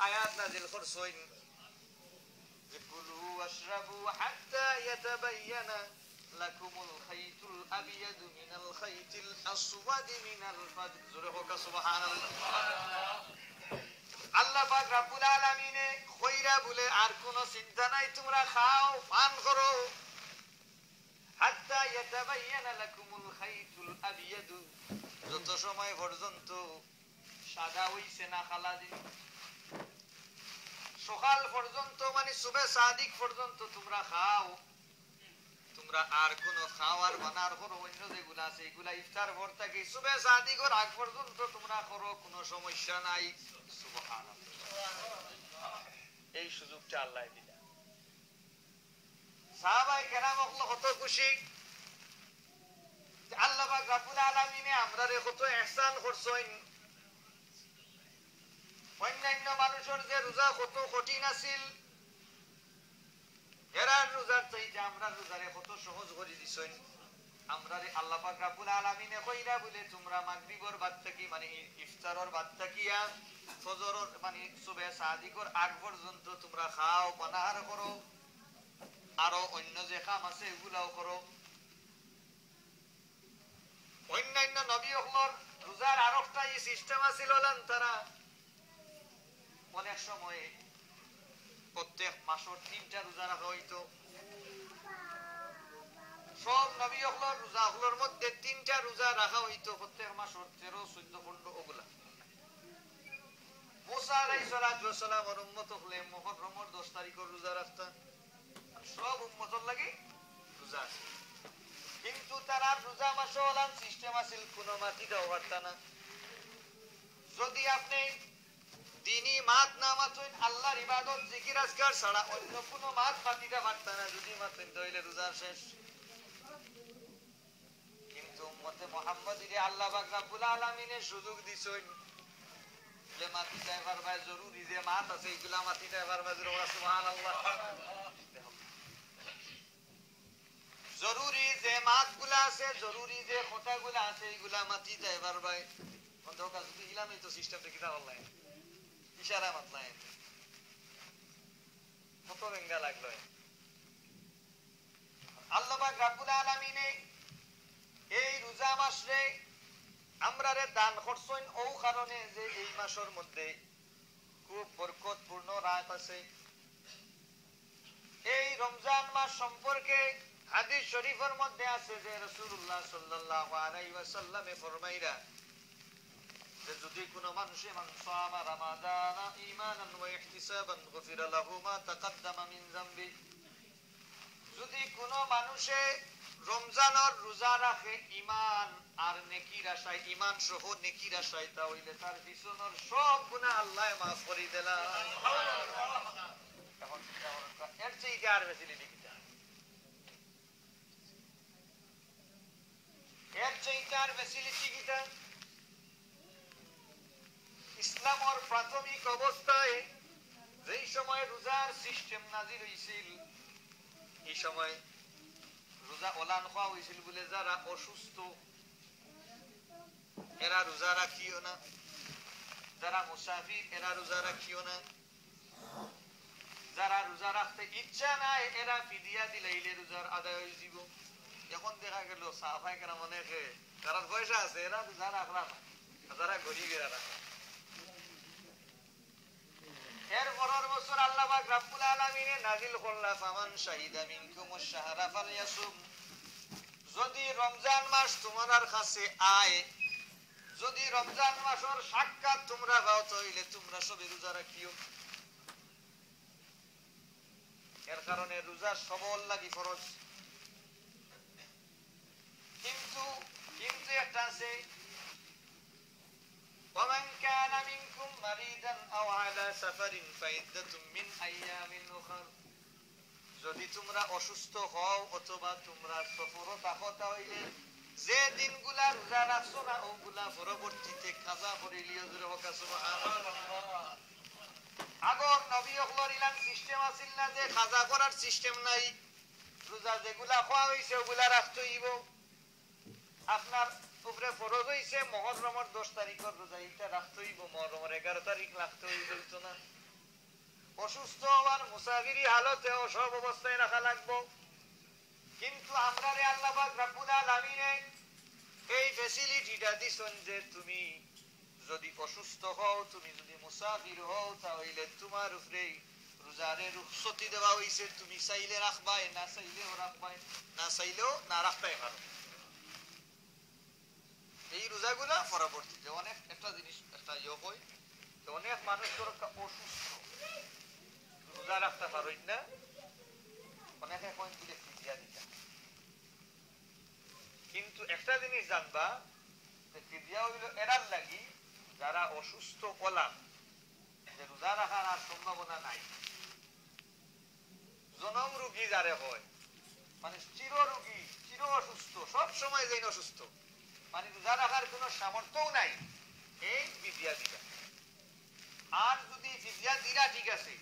আয়াত নাযিল করছেন যে কুলু ওয়াশরাবু হাত্তা ইয়াতাবায়ানা লাকুমুল খাইতুল আবিয়াদু মিনাল খাইতিল আসওয়াদি মিনাল ফাজর। জোরে হোক সুবহানাল্লাহ। আল্লাহ পাক রব্বুল আলামিনে খয়রা বলে আর কোনো চিন্তা নাই, তোমরা খাও পান করো। হাত্তা ইয়াতাবায়ানা লাকুমুল খাইতুল আবিয়াদু, যত সময় পর্যন্ত সাদা হইছে না কালা দিন, সকাল পর্যন্ত মানে সুবে সাদিক পর্যন্ত তোমরা খাও। তোমরা আর কোন খাওয়ার বানার করো অন্য যেগুলা আছে এগুলা ইফতার ভর থেকে সুবে সাদিকর আগ পর্যন্ত তোমরা করো, কোনো সমস্যা নাই। সুবহানাল্লাহ। এই সুযোগটা আল্লাহ দিলা। সাহাবায়ে কেরাম কত খুশি, আল্লাহ পাক রব্বুল আলামিনে আমরারে কত ইহসান করছেন। অন্যান্য মানুষের যে রোজা কত কঠিন আছিল, এরার রোজার চাইতে আমরা রোজারে কত সহজ করে দিছেন। আমরারে আল্লাহ পাক রব্বুল আলামিনে কইরা বলে তোমরা মাগরিবের বাদ থেকে মানে ইফতারের বাদ থাকিয়া ফজরের মানে সুবে সাদিকর আগ পর্যন্ত তোমরা খাও পানাহার করো, আরো অন্য যে কাম আছে এগুলাও করো। অন্যান্য নবী হলর রোজার আরেকটা সিস্টেম আছিল, তারা অনেক সময় প্রত্যেক মাসের 3টা রোজা রাখা হইতো। সব নবী হলর রোজা হলর মধ্যে 3টা রোজা রাখা হইতো প্রত্যেক মাসের 13, 14, 15 ওগুলা। মুসা আলাইহিস সালাতু ওয়াস সালামের উম্মত হলে মুহররমের 10 তারিখের রোজা রাখতেন। সব উম্মতের লাগি রোজা আছে, কিন্তু তারা রোজা মাসে ওলান সিস্টেম আছিল, কোনো মাটি দেওয়া পারতা না। যদি আপনি দিনী মাত না মাতেন, আল্লাহর ইবাদত জিকির আজকার ছাড়া অন্য কোনো মাত পাতিটা পারতা না। যদি মাতেন তাহলে রোজা শেষ। কিন্তু উম্মতে মুহাম্মাদিরে আল্লাহ পাক রব্বুল আলামিনে সুযোগ দিছেন যে মাটিটা এবার ভাই জরুরি যে মাত আছে এগুলা মাটিটা এবার ভাই সুবহানাল্লাহ। জরুরি যে মাতগুলা আছে, জরুরি যে কথাগুলা আছে এগুলা মাটিটা এবার ভাই অন্ধকার যদি ইলাম এই তো সিস্টেমটা কিটা অনলাইন ইশারা মাতলাইন কত বেঙ্গা লাগলো। আল্লাহ পাক রব্বুল আলামিনে এই রোজা মাসে আমরারে দান করছেন ও কারণে যে এই মাসের মধ্যে খুব বরকতপূর্ণ রাত আছে। এই রমজান মাস সম্পর্কে হাদিস শরীফের মধ্যে আছে যে রাসূলুল্লাহ সাল্লাল্লাহু আলাইহি ওয়াসাল্লামে ফরমাইরা যে যদি কোনো মানুষে মান সামা রমাদান ঈমানান ওয়া ইহতিসাবান গফিরা লাহু মা তাকদ্দামা মিন যামবি, যদি কোনো মানুষে রমজানের রোজা রাখে ঈমান আর নেকির আশায়, ঈমান সহ নেকির আশায়, তাহলে তার পিছনের সব গুনাহ আল্লাহ মাফ করে দিলেন। সুবহানাল্লাহ। এখন এর চেয়ে আর বেশি লিখিতা, এর চেয়ে আর বেশি লিখিতা। ইসলামের প্রাথমিক অবস্থায় যেই সময় রোজার সিস্টেম নাজিল হয়েছিল, এই সময় রোজা ওলান খাওয়া হয়েছিল বলে যারা অসুস্থ এরা রোজা রাখিও না, যারা মুসাফির এরা রোজা রাখিও না, যারা রোজা রাখতে ইচ্ছা নাই এরা ফিদিয়া দিলাইলে রোজার আদায় হয়ে যাব। এখন দেখা গেল সাহাবায়ে কেরাম অনেকে কারণ পয়সা আছে এরা রোজা রাখলা না, যারা গরিবেরা রাখে। এর পরের বছর আল্লাহ পাক রব্বুল আলামিনে নাযিল করলা ফামান শাহিদা মিনকুমুশ শাহরা ফালইয়াসুম, যদি রমজান মাস তোমার কাছে আয়, যদি রমজান মাসের সাক্ষাৎ তোমরা পাও তাহলে তোমরা সবে রোজা রাখিও। এর কারণে রোজা সবল লাগি ফরজ। কিন্তু একটা আছে ومن كان منكم مريضا او على سفر فعدة من ايام اخر, যদি তোমরা অসুস্থ হও অথবা তোমরা সফরে থাকো তাহলে যে দিনগুলা রোজা রাখছো না ওগুলা পরবর্তীতে কাজা করে লিও। জোরে হোক সুবহানাল্লাহ। আগর নবী হলর ইলান সিস্টেম আছিল না যে কাজা করার সিস্টেম নাই, রোজা যেগুলা খাওয়া হইছে ওগুলা রাখতে হইব। আপনার উপরে ফরজ হইছে মুহররমের 10 তারিখের রোজা, এটা রাখতে হইব, মুহররমের 11 তারিখ রাখতে হইব না। অসুস্থ হওয়ার মুসাফিরি হালতেও সব অবস্থায় রাখা লাগবো। কিন্তু আমরা রে আল্লাহ পাক রব্বুল আলামিনে এই ফ্যাসিলিটিটা দিছেন যে তুমি যদি অসুস্থ হও, তুমি যদি মুসাফির হও, তাহলে তোমার উপরে রোজারে রুখসতি দেওয়া হইছে। তুমি চাইলে রাখবাই, না চাইলেও রাখবাই, না চাইলেও না রাখতে পারো। এই রোজাগুলা পরবর্তীতে অনেক একটা জিনিস একটা হয়, অনেক মানুষ অসুস্থ রোজা রাখতে পারেন না, অনেকে কয়েন দিলে ফিদিয়া দিতে। কিন্তু একটা জিনিস জানবা, ফিদিয়া হইল এরার লাগি যারা অসুস্থ হলাম, যে রোজা রাখার আর সম্ভাবনা নাই, জনম রোগী যারে হয়, মানে চির রোগী, চির অসুস্থ, সব সময় যেন অসুস্থ, মানে রোজা রাখার কোন সামর্থ্যও নাই, এই ফিদিয়া দিবা। আর যদি ফিদিয়া দিলা ঠিক আছে,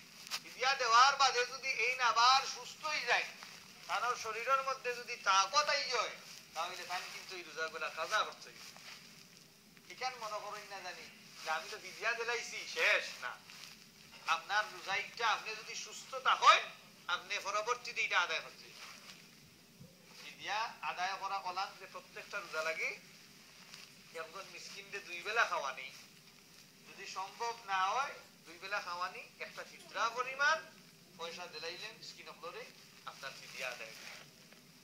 ফিদিয়া দেওয়ার বাদে যদি এই না আবার সুস্থ হয়ে যায়, কারণ শরীরের মধ্যে যদি তাকত আই যায়, তাহলে তাহলে কিন্তু এই রোজাগুলা কাজা করতে হবে। এখান মনে করেন না জানি যে আমি তো ফিদিয়া দিলাইছি শেষ না, আপনার রোজাইটা আপনি যদি সুস্থতা হয়, আপনি পরবর্তীতে এটা আদায় করতে। ফিদিয়া আদায় করা কলাম যে প্রত্যেকটা রোজা লাগে একজন মিসকিনদের 2 বেলা খাওয়ানি, যদি সম্ভব না হয় 2 বেলা খাওয়ানি, একটা ফিতরা পরিমাণ পয়সা দিলাইলেন মিসকিন হলে আপনার ফিদিয়া আদায়।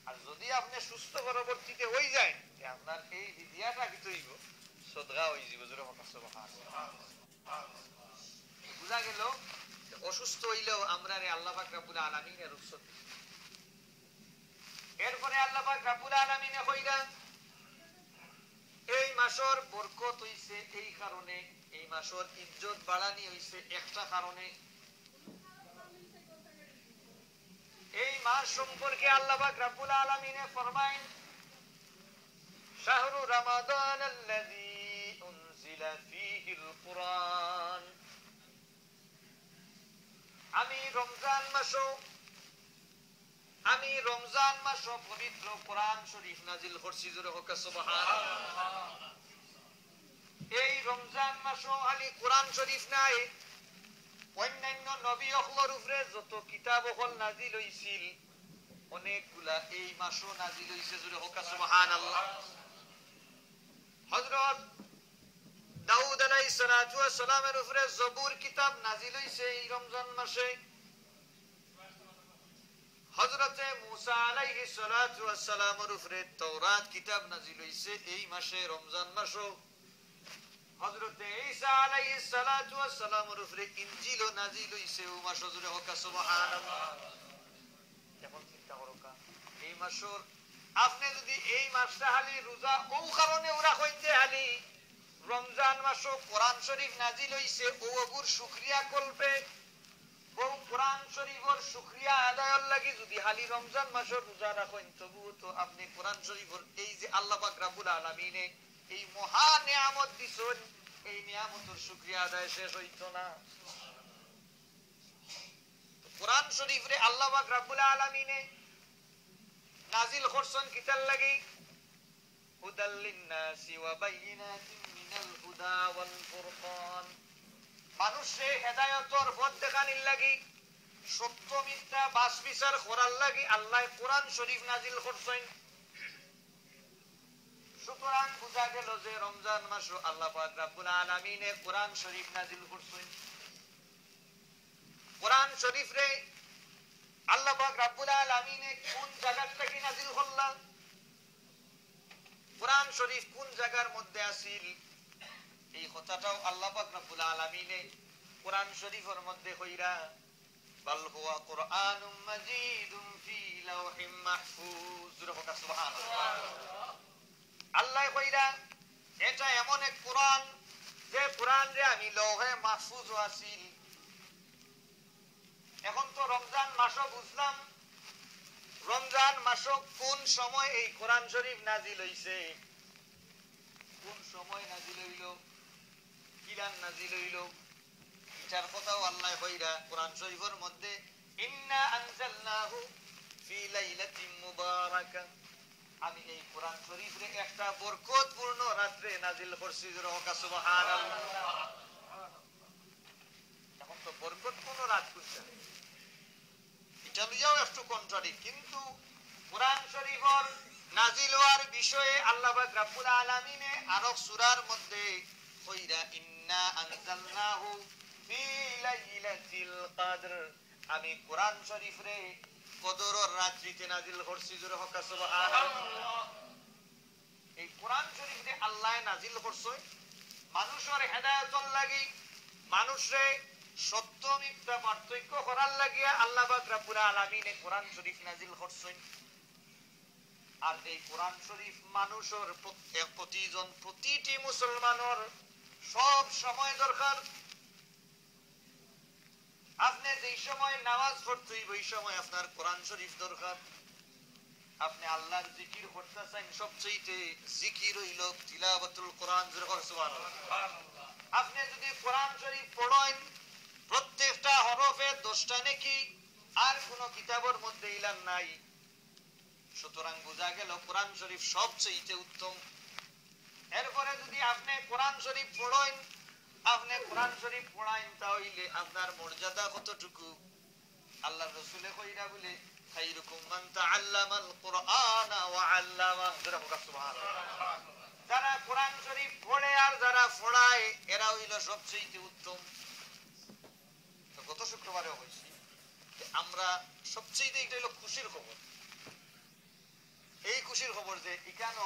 আর যদি আপনি সুস্থ পরবর্তীতে হয়ে যায়, আপনার এই ফিদিয়াটা কি তৈব সদগা হয়ে যাব। জোরে কথা সুবহানাল্লাহ। বুঝা গেল অসুস্থ হইলেও আমরা রে আল্লাহ পাক রব্বুল আলামিনের রুখসত। এরপরে আল্লাহ পাক রব্বুল আলামিনে কইরা এই মাসের বরকত হইছে এই কারণে, এই মাসের ইজ্জত বাড়ানি হইছে একটা কারণে। এই মাস সম্পর্কে আল্লাহ পাক রব্বুল আলামিনে ফরমায়েন, শাহরু রমাদান আল্লাযী উনজিলা ফীহিল কুরআন, আমি রমজান মাস পবিত্র কোরআন শরীফ নাজিল করছি। জোরে হোক সুবহানাল্লাহ। এই রমজান মাস খালি কোরআন শরীফ নাই, অন্যান্য নবী হকলের উপরে যত কিতাব হল নাজিল হইছিল অনেকগুলা এই মাসও নাজিল হইছে। জোরে হোক সুবহানাল্লাহ। হযরত দাউদ আলাইহিস সালাতু ওয়াস সালামের উপরে জবুর কিতাব নাজিল হইছে এই রমজান মাসে। হযরতে মূসা আলাইহিস সালাতু ওয়াস সালামের উপরে তাওরাত কিতাব নাজিল হইছে এই মাসে রমজান মাসও। হযরতে ঈসা আলাইহিস সালাতু ওয়াস সালামের উপরে ইনজিলও নাজিল হইছে ওই মাসে। জোরে হোক সুবহানাল্লাহ। এখন চিন্তা করো কা এই মাসের আপনি যদি এই মাসটা খালি রোজা ও কারণে ওরা হইতে খালি রমজান মাসও কোরআন শরীফ নাজিল হইছে ও ওগুর শুকরিয়া করবে, ও কোরআন শরীফের শুকরিয়া আদায়ের লাগি যদি খালি রমজান মাসের রোজা রাখেন, তবুও তো আপনি কোরআন শরীফের এই যে আল্লাহ পাক রব্বুল আলামিনে এই মহা নিয়ামত দিছেন, এই নিয়ামতের শুকরিয়া আদায় শেষ হইতো না। কোরআন শরীফে আল্লাহ পাক রব্বুল আলামিনে নাজিল করছেন কিতার লাগি, হুদাল লিন-নাসি ওয়া বাইয়িনাতিন মিনাল হুদা ওয়াল ফুরকান, মানুষে হেদায়েতের পথ দেখানির লাগি, সত্য মিথ্যা বাছ বিচার করার লাগি আল্লাহ কোরআন শরীফ নাজিল করছেন। সুতরাং বুঝা গেল যে রমজান মাসও আল্লাহ পাক রব্বুল আলামিনে কোরআন শরীফ নাজিল করছেন। কোরআন শরীফ রে আল্লাহ পাক রব্বুল আলামিনে কোন জায়গা থেকে নাজিল করলেন, কোরআন শরীফ কোন জায়গার মধ্যে আছিল, এই কথাটাও আল্লাহ পাক রব্বুল আলামিনে কোরআন শরীফের মধ্যে কইরা, বাল হুয়া কুরআনুম মাজিদুম ফি লাওহিম মাহফুজ। সুবহানাল্লাহ। আল্লাহ কইরা এটা এমন এক কোরআন যে কোরআন রে আমি লৌহে মাহফুজ আছিল। এখন তো রমজান মাসও বুঝলাম, রমজান মাসও কোন সময় এই কোরআন শরীফ নাজিল হইছে, কোন সময় নাজিল হইল, কিরান নাজিল হইল, এটার কথাও আল্লাহ কইরা কোরআন শরীফের মধ্যে, ইন্না আনজালনাহু ফি লাইলাতিন মুবারাকা, আমি এই কোরআন শরীফে একটা বরকতপূর্ণ রাতে নাজিল করছি। সুবহানাল্লাহ। এখন তো বরকতপূর্ণ রাত কোনটা? এটা লইয়াও একটু কন্ট্রাডিক্ট, কিন্তু কোরআন শরীফের নাজিল হওয়ার বিষয়ে আল্লাহ পাক রব্বুল আলামিনে আরো সূরার মধ্যে কইরা ইন্না আনজালনাহু ফি লাইলাতিল কদর, আমি কোরআন শরীফ রে কদরের রাত্রিতে নাজিল করছি। জোরে হক সুবহানাল্লাহ। এই কোরআন শরীফ রে আল্লাহ নাজিল করছে মানুষের হেদায়েতের লাগি, মানুষরে সত্য মিথ্যা পার্থক্য করার লাগিয়া আল্লাহ পাক রব্বুল আলামিনে কোরআন শরীফ নাজিল করছেন। আর এই কোরআন শরীফ মানুষের প্রতিটি মুসলমানের সব সময় দরকার। আপনি যেই সময় নামাজ পড়তে ওই সময় আপনার কোরআন শরীফ দরকার। আপনি আল্লাহর জিকির করতেছেন, সবচেয়ে জিকির হইল তিলাওয়াতুল কোরআন। সুবহানাল্লাহ। আপনি যদি কোরআন শরীফ পড়েন প্রত্যেকটা হরফে 10টা নেকি, আর কোন কিতাবের মধ্যে ইলান নাই। সুতরাং বোঝা গেল কোরআন শরীফ সবচেয়ে উত্তম। এরপরে যদি আপনি কোরআন শরীফ পড়েন, আপনি কোরআন শরীফ পড়াইন, তাহলে আপনার মর্যাদা কতটুকু। আল্লাহর রাসূল কইরা বলে খায়রুকুম মান তাআল্লামাল কুরআনা ওয়া আল্লামা। সুবহানাল্লাহ। যারা কোরআন শরীফ পড়ে আর যারা পড়ায় এরা হইল সবচেয়ে উত্তম। গত শুক্রবারে হয়েছে আমরা সবচেয়ে এটা হলো খুশির খবর। এই খুশির খবর যে এখানে